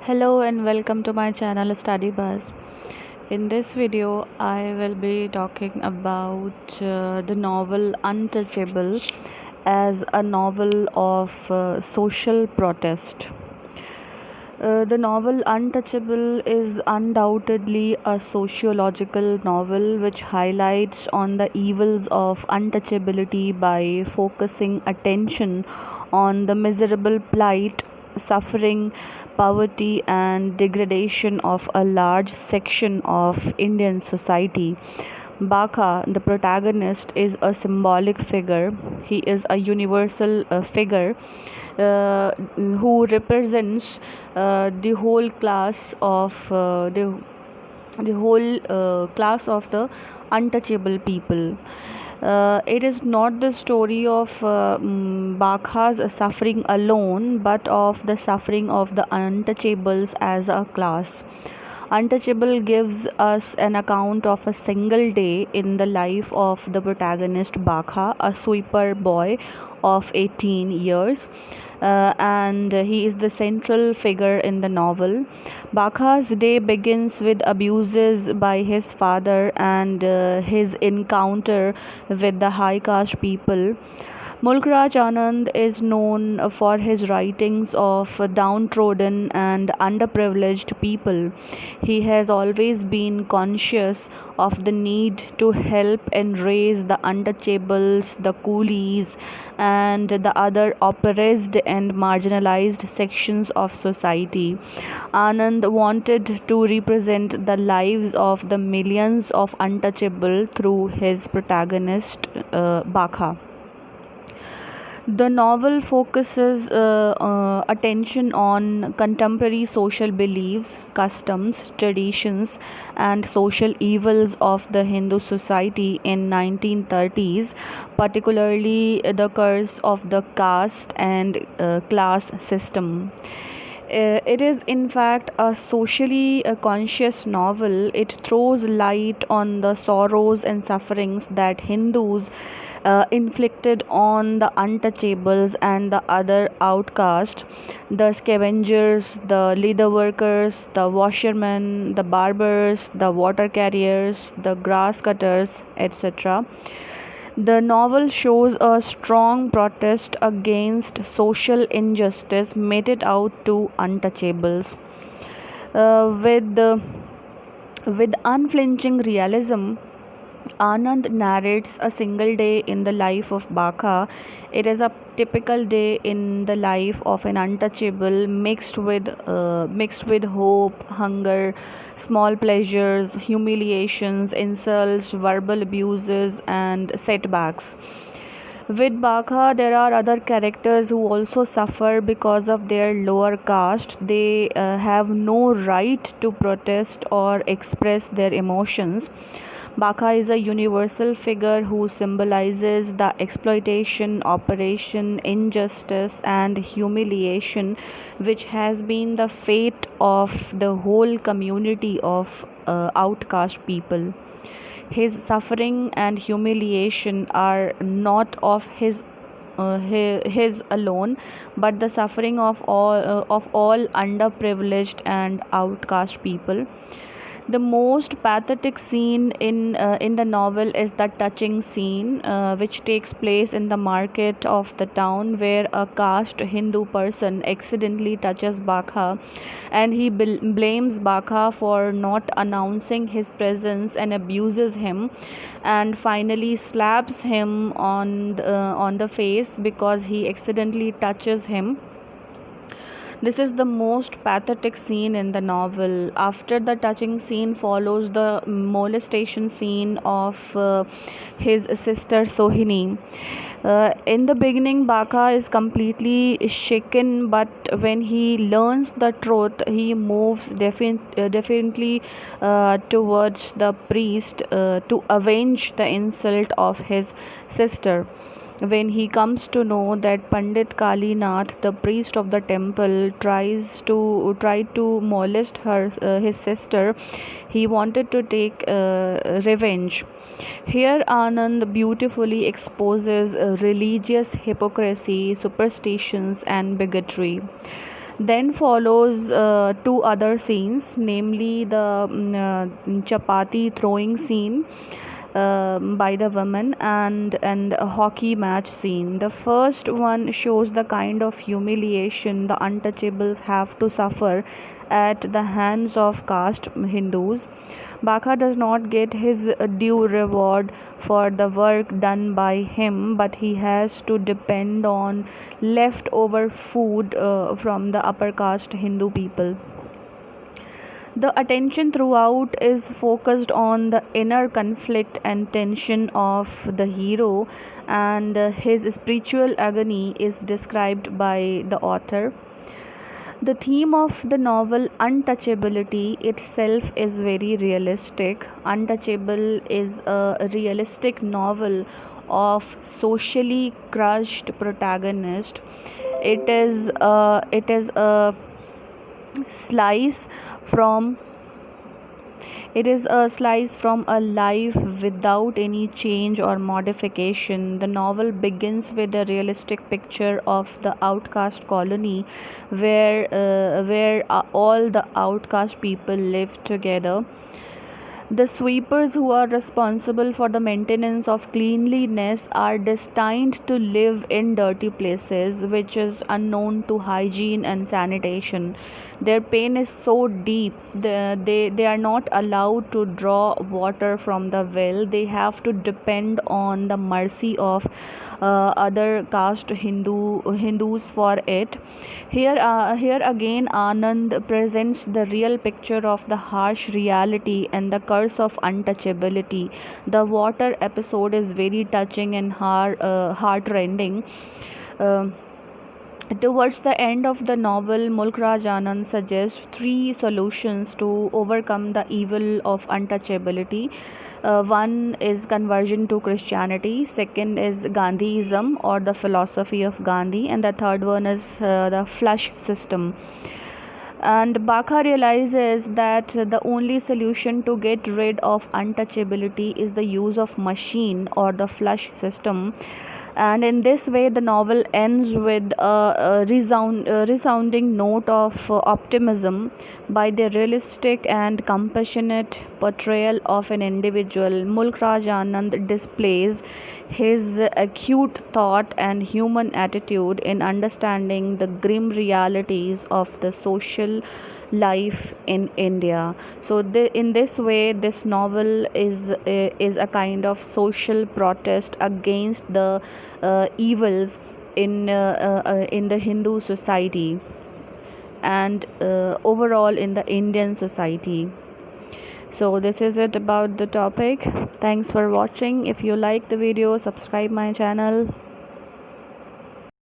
Hello and welcome to my channel Study Buzz. In this video, I will be talking about the novel Untouchable as a novel of social protest. The novel Untouchable is undoubtedly a sociological novel which highlights on the evils of untouchability by focusing attention on the miserable plight, suffering, poverty, and degradation of a large section of Indian society. Baka, the protagonist, is a symbolic figure. He is a universal figure who represents the whole class of the untouchable people. It is not the story of Bakha's suffering alone, but of the suffering of the untouchables as a class. Untouchable gives us an account of a single day in the life of the protagonist Bakha, a sweeper boy of 18 years, and he is the central figure in the novel. Bakha's day begins with abuses by his father and his encounter with the high caste people. Mulkraj Anand is known for his writings of downtrodden and underprivileged people. He has always been conscious of the need to help and raise the untouchables, the coolies, and the other oppressed and marginalized sections of society. Anand wanted to represent the lives of the millions of untouchable through his protagonist, Bakha. The novel focuses attention on contemporary social beliefs, customs, traditions, and social evils of the Hindu society in 1930s, particularly the curse of the caste and class system. It is, in fact, a socially conscious novel. It throws light on the sorrows and sufferings that Hindus inflicted on the untouchables and the other outcasts, the scavengers, the leather workers, the washermen, the barbers, the water carriers, the grass cutters, etc. The novel shows a strong protest against social injustice meted out to untouchables. With unflinching realism, Anand narrates a single day in the life of Baka. It is a typical day in the life of an untouchable, mixed with hope, hunger, small pleasures, humiliations, insults, verbal abuses, and setbacks. With Baka, there are other characters who also suffer because of their lower caste. They have no right to protest or express their emotions. Baka is a universal figure who symbolizes the exploitation, oppression, injustice, and humiliation which has been the fate of the whole community of outcast people. His suffering and humiliation are not of his alone, but the suffering of all underprivileged and outcast people. The most pathetic scene in the novel is the touching scene which takes place in the market of the town, where a caste Hindu person accidentally touches Bakha, and he blames Bakha for not announcing his presence and abuses him, and finally slaps him on the face because he accidentally touches him. This is the most pathetic scene in the novel. After the touching scene follows the molestation scene of his sister Sohini. In the beginning, Baka is completely shaken, but when he learns the truth, he moves definitely towards the priest to avenge the insult of his sister. When he comes to know that Pandit Kalinath, the priest of the temple, tried to molest his sister, he wanted to take revenge. Here, Anand beautifully exposes religious hypocrisy, superstitions, and bigotry. Then follows two other scenes, namely the chapati throwing scene by the women, and a hockey match scene. The first one shows the kind of humiliation the untouchables have to suffer at the hands of caste Hindus. Baka does not get his due reward for the work done by him, but he has to depend on leftover food from the upper caste Hindu people. The attention throughout is focused on the inner conflict and tension of the hero, and his spiritual agony is described by the author. The theme of the novel, untouchability, itself is very realistic. Untouchable is a realistic novel of socially crushed protagonist. It is a slice from it is a slice from a life without any change or modification. The novel begins with a realistic picture of the outcast colony where all the outcast people live together. The sweepers who are responsible for the maintenance of cleanliness are destined to live in dirty places, which is unknown to hygiene and sanitation. Their pain is so deep, they are not allowed to draw water from the well. They have to depend on the mercy of other caste Hindus for it. Here again, Anand presents the real picture of the harsh reality and the curse of untouchability. The water episode is very touching and heart-rending. Uh, Towards the end of the novel, Mulk Raj Anand suggests three solutions to overcome the evil of untouchability. One is conversion to Christianity, second is Gandhiism or the philosophy of Gandhi, and the third one is the flush system. And Baka realizes that the only solution to get rid of untouchability is the use of machine or the flush system. And in this way, the novel ends with a resounding note of optimism by the realistic and compassionate portrayal of an individual. Mulk Raj Anand displays his acute thought and human attitude in understanding the grim realities of the social life in India. So, in this way, this novel is a kind of social protest against the evils in the Hindu society and overall in the Indian society. So this is it about the topic. Thanks for watching. If you like the video, subscribe my channel.